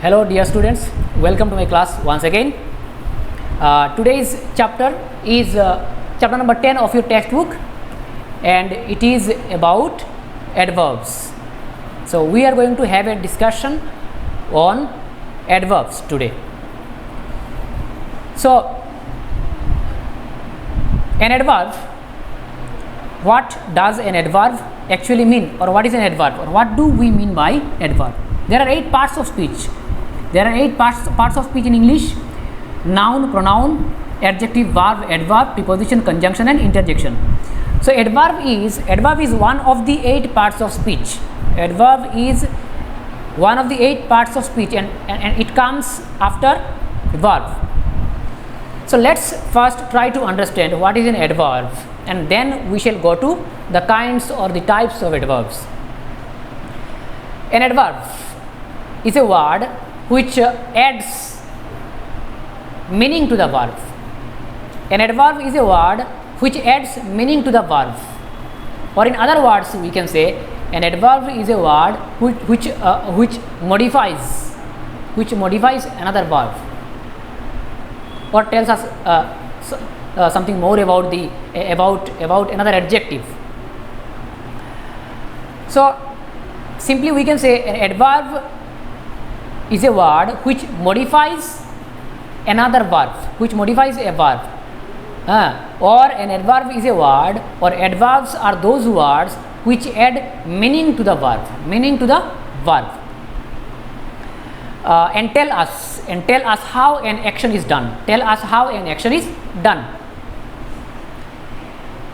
Hello dear students, welcome to my class once again. Today's chapter is chapter number 10 of your textbook, and it is about adverbs. So we are going to have a discussion on adverbs today. So an adverb, what does an adverb actually mean, or what is an adverb, or what do we mean by adverb? There are 8 parts of speech. There are 8 parts of speech in English: noun, pronoun, adjective, verb, adverb, preposition, conjunction and interjection. So adverb is one of the 8 parts of speech. Adverb is one of the 8 parts of speech, and it comes after verb. So let's first try to understand what is an adverb, and then we shall go to the kinds or the types of adverbs. An adverb is a word which adds meaning to the verb. An adverb is a word which adds meaning to the verb, or in other words we can say an adverb is a word which modifies another verb, or tells us something more about another adjective. So simply we can say an adverb is a word which modifies another verb, which modifies a verb, or an adverb is a word, or adverbs are those words which add meaning to the verb, and tell us how an action is done.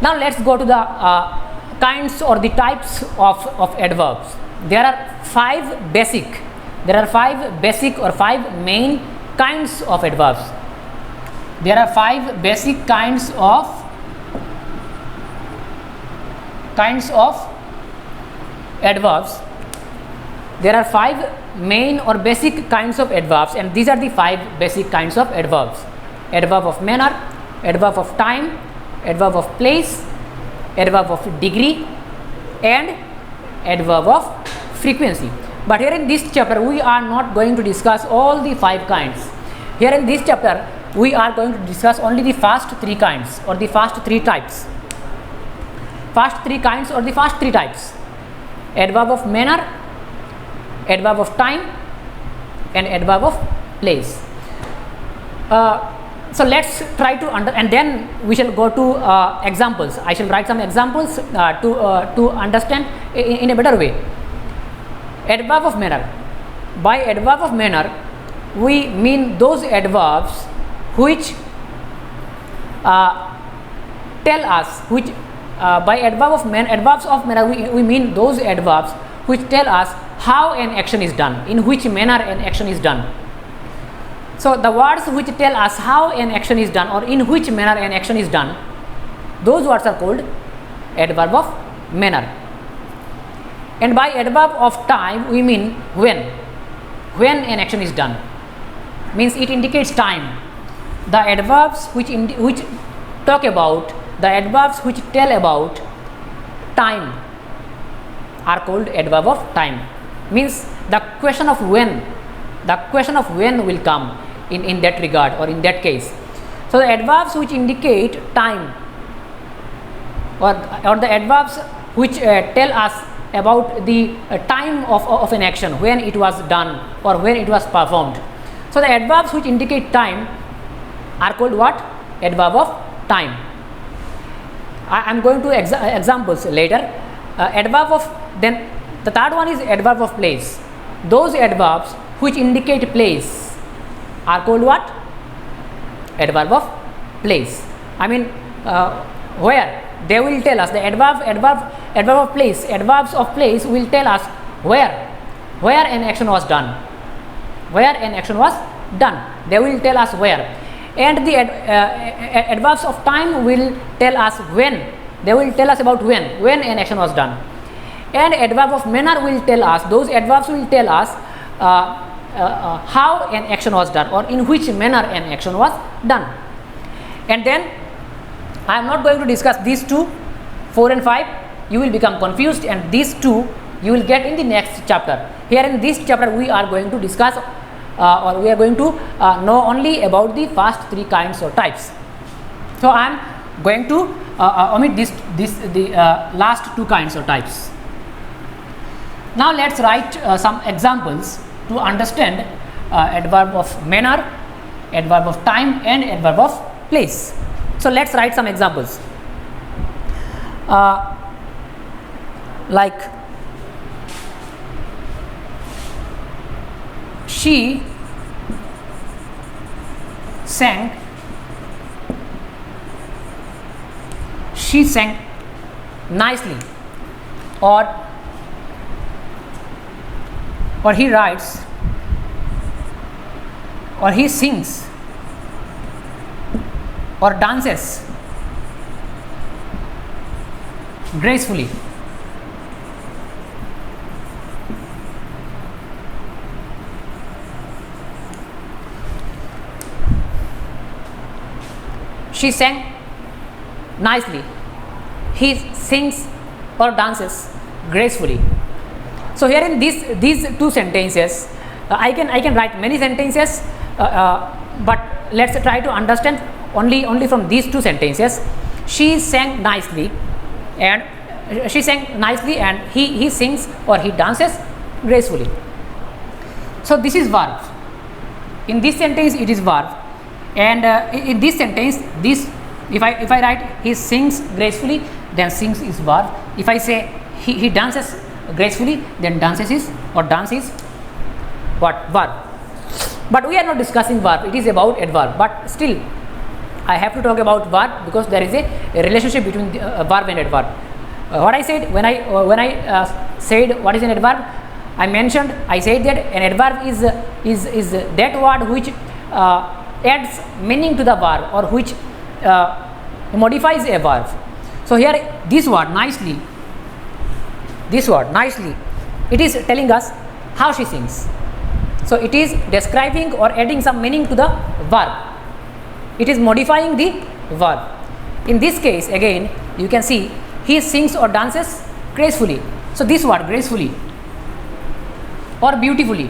Now let's go to the kinds or the types of adverbs. There are 5 basic or 5 main kinds of adverbs. There are 5 basic kinds of adverbs. There are 5 main or basic kinds of adverbs, and these are the 5 basic kinds of adverbs: adverb of manner, adverb of time, adverb of place, adverb of degree, and adverb of frequency. But here in this chapter we are not going to discuss all the 5 kinds. Here in this chapter we are going to discuss only the first 3 kinds, or the first 3 types. Adverb of manner, adverb of time, and adverb of place. So let's try to and then we shall go to examples. I shall write some examples to understand in a better way. Adverb of manner. By adverb of manner we mean those adverbs which tell us, by adverbs of manner we mean those adverbs which tell us how an action is done, in which manner an action is done. So the words which tell us how an action is done, or in which manner an action is done, those words are called adverb of manner. And by adverb of time we mean when an action is done, means it indicates time. The adverbs which talk about, the adverbs which tell about time are called adverb of time. Means the question of when will come in that regard, or in that case. So the adverbs which indicate time, or the adverbs which tell us about the time of an action, when it was done or when it was performed. So the adverbs which indicate time are called what? Adverb of time. I am going to examples later. Then the third one is adverb of place. Those adverbs which indicate place are called what? Adverb of place. I mean where they will tell us, the adverb of place, adverbs of place will tell us where an action was done. They will tell us where. And the adverbs of time will tell us when. They will tell us about when an action was done. And adverb of manner will tell us, those adverbs will tell us how an action was done, or in which manner an action was done. And then I am not going to discuss these 2, 4 and 5. You will become confused, and these 2 you will get in the next chapter. Here in this chapter we are going to discuss or we are going to know only about the first 3 kinds or types. So I am going to omit the last 2 kinds or types. Now let's write some examples to understand adverb of manner, adverb of time, and adverb of place. So let's write some examples. Like she sang nicely, or he writes, or he sings, or dances gracefully. She sang nicely, he sings or dances gracefully. So here in these 2 sentences, I can write many sentences, but let's try to understand only from these 2 sentences. She sang nicely, and he sings or he dances gracefully. So this is verb. In this sentence it is verb, and in this sentence, if I write he sings gracefully, then sings is verb. If I say he dances gracefully, then dance is what? Verb. But we are not discussing verb, it is about adverb, but still I have to talk about verb because there is a relationship between verb and adverb. What I said when I said what is an adverb, I said that an adverb is that word which adds meaning to the verb, or which modifies a verb. So here this word nicely, it is telling us how she sings. So it is describing or adding some meaning to the verb. It is modifying the verb. In this case, again you can see he sings or dances gracefully. So this word gracefully, or beautifully,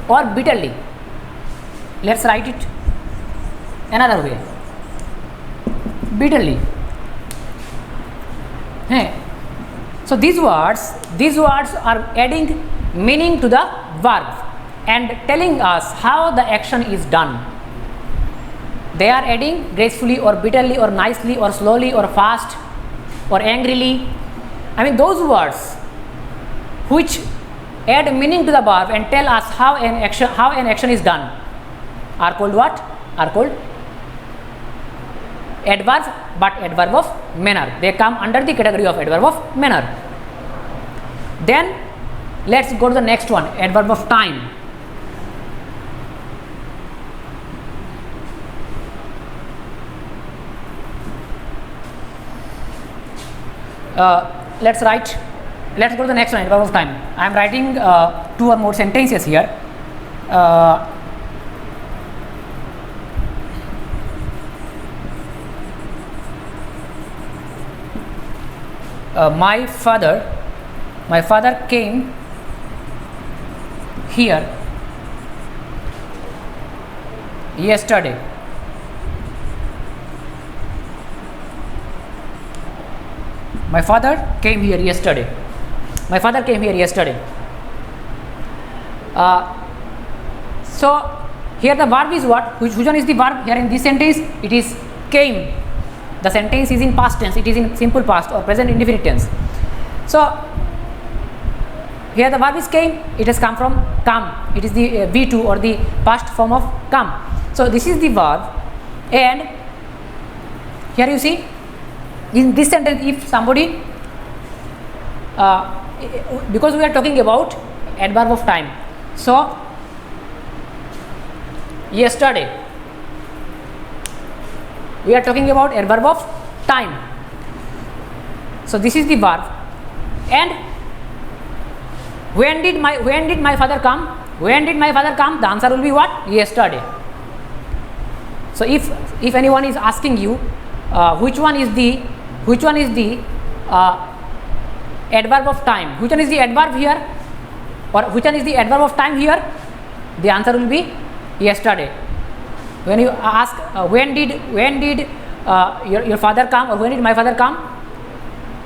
or bitterly, let's write it another way. Bitterly. So these words are adding meaning to the verb and telling us how the action is done. They are adding gracefully, or bitterly, or nicely, or slowly, or fast, or angrily. I mean, those words which add meaning to the verb and tell us how an action is done are called what? Are called adverbs, but adverb of manner. They come under the category of adverb of manner. Then let's go to the next one, adverb of time. Let's go to the next one, adverb of time. I am writing 2 or more sentences here. My father came here yesterday. My father came here yesterday. So here the verb is what? Which one is the verb here in this sentence? It is came. The sentence is in past tense. It is in simple past or present indefinite tense. So here the verb is came. It has come from come. It is the V2 or the past form of come. So this is the verb, and here you see in this sentence, if somebody because we are talking about adverb of time, so yesterday we are talking about adverb of time. So this is the verb, and when did my father come? When did my father come? The answer will be what? Yesterday. So if anyone is asking you which one is the adverb of time, which one is the adverb here, or which one is the adverb of time here, the answer will be yesterday. When you ask when did your father come, or when did my father come,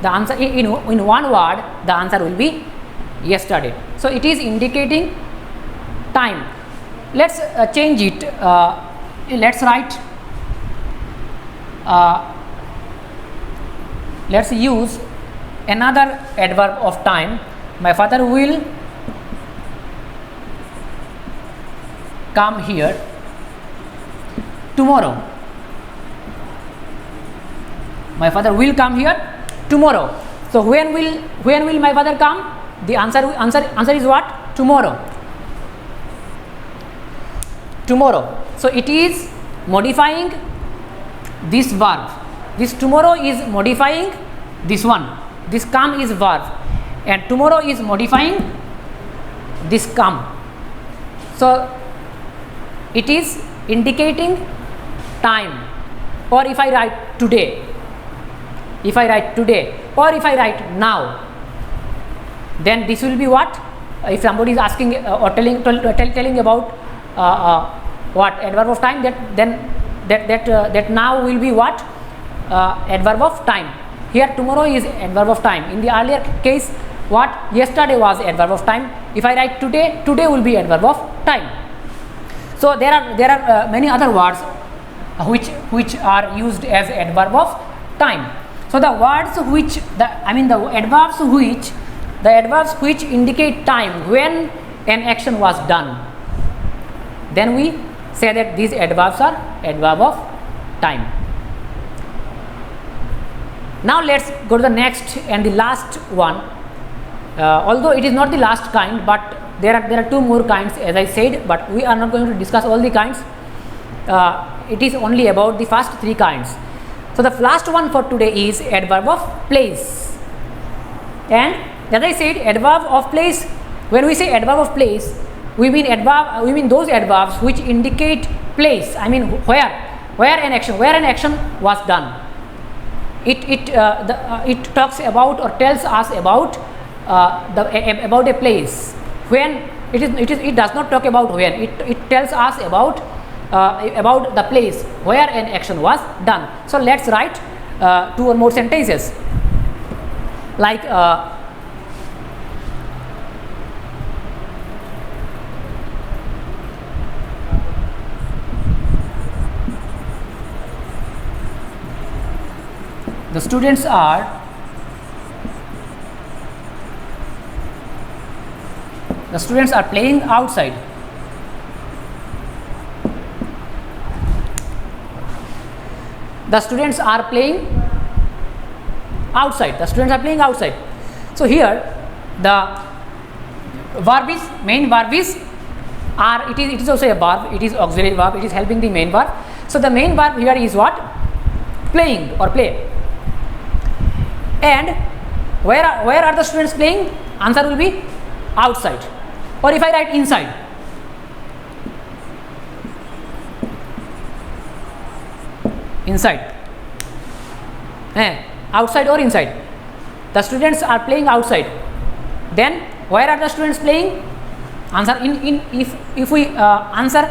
the answer in one word, the answer will be yesterday. So it is indicating time. Let's change it. Let's write. Let's use another adverb of time. My father will come here tomorrow. My father will come here tomorrow. So when will my father come? The answer is what? Tomorrow. Tomorrow. So it is modifying this verb. This tomorrow is modifying this one. This come is verb, and tomorrow is modifying this come. So it is indicating time. Or if I write today, or if I write now, then this will be what? If somebody is asking or telling about what adverb of time, that now will be what? Adverb of time. Here tomorrow is adverb of time. In the earlier case, what? Yesterday was adverb of time. If I write today, today will be adverb of time. So there are many other words which are used as adverb of time. So the words the adverbs which indicate time when an action was done, then we say that these adverbs are adverb of time. Now let's go to the next and the last one. Although it is not the last kind, but there are two more kinds, as I said, but we are not going to discuss all the kinds. It is only about the first three kinds. So the last one for today is adverb of place. And as I said, adverb of place, when we say adverb of place, we mean those adverbs which indicate place. I mean where an action was done. It talks about or tells us about about a place. When it does not talk about when, it tells us about the place where an action was done. So let's write two or more sentences like the students are playing outside. The students are playing outside. So here the main verb is are. It is also a verb. It is auxiliary verb. It is helping the main verb. So the main verb here is what? Playing or play. And where are the students playing? Answer will be outside. Or if I write inside, outside or inside, the students are playing outside. Then where are the students playing? Answer if we answer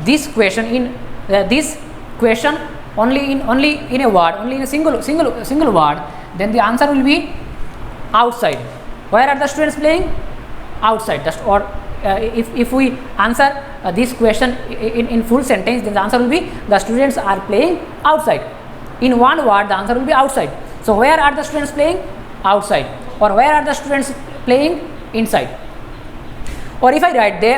this question in this question only in a word, only in a single word, then the answer will be outside. Where are the students playing? Outside. If we answer this question in full sentence, then the answer will be the students are playing outside. In one word, the answer will be outside. So where are the students playing? Outside. Or where are the students playing? Inside. Or if I write they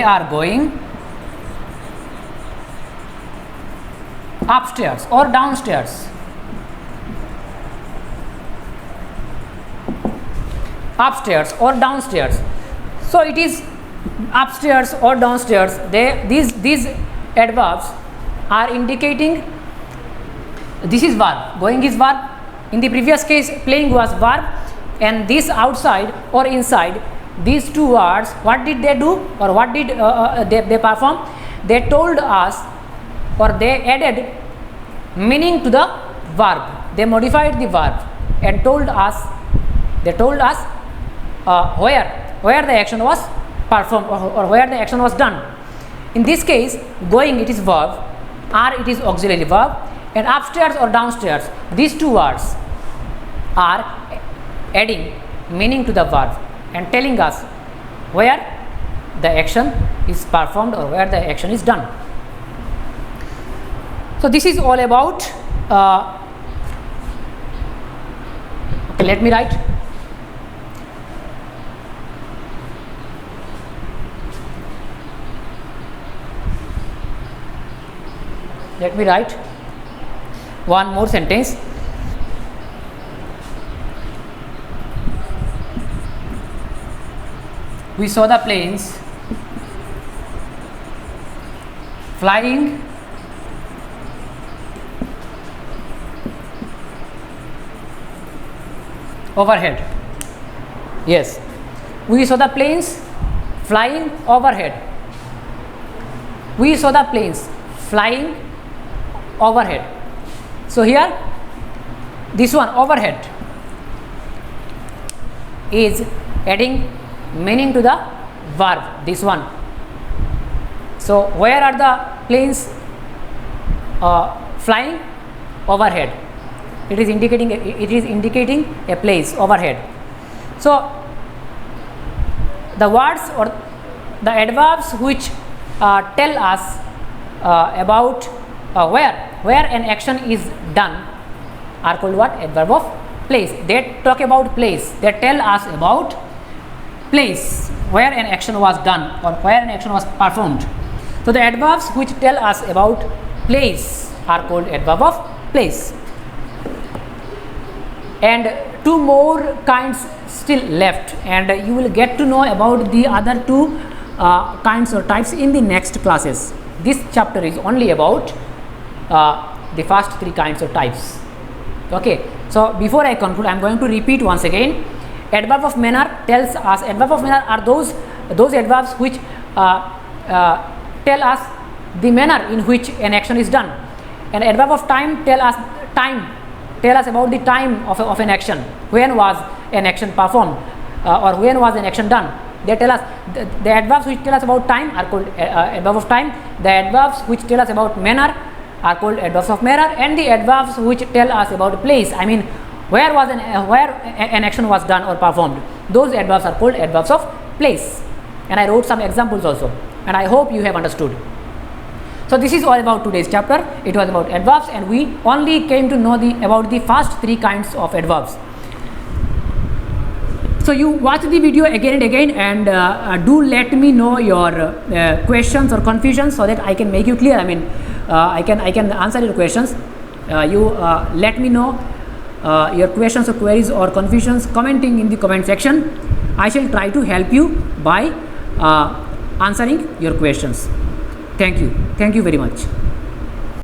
are going upstairs or downstairs. Upstairs or downstairs. So it is upstairs or downstairs. These adverbs are indicating this is verb. Going is verb. In the previous case, playing was verb, and this outside or inside, these two words, what did they do or what did they perform? They told us, or they added meaning to the verb. They modified the verb and told us where the action was performed or where the action was done. In this case, going, it is verb, are, it is auxiliary verb, and upstairs or downstairs, these two words are adding meaning to the verb and telling us where the action is performed or where the action is done. So this is all about okay, let me write. Let me write one more sentence. We saw the planes flying overhead. Yes, we saw the planes flying overhead. We saw the planes flying overhead. So here this one, overhead, is adding meaning to the verb, this one. So where are the planes flying? Overhead. It is indicating a place, overhead. So the words or the adverbs which tell us about where an action is done are called what? Adverb of place. They talk about place. They tell us about place, where an action was done or where an action was performed. So the adverbs which tell us about place are called adverb of place. And two more kinds still left, and you will get to know about the other two kinds or types in the next classes. This chapter is only about the first three kinds or types. Okay, so before I conclude, I am going to repeat once again. Adverb of manner tells us, adverb of manner are those adverbs which tell us the manner in which an action is done. And adverb of time tell us about the time of an action, when was an action performed or when was an action done. They tell us the adverbs which tell us about time are called adverb of time. The adverbs which tell us about manner are called adverbs of manner, and the adverbs which tell us about place, I mean where an action was done or performed, those adverbs are called adverbs of place. And I wrote some examples also, and I hope you have understood. So this is all about today's chapter. It was about adverbs, and we only came to know about the first three kinds of adverbs. So you watch the video again and again, and do let me know your questions or confusions so that I can make you clear. I mean, I can answer your questions. You let me know your questions or queries or confusions commenting in the comment section. I shall try to help you by answering your questions. Thank you very much.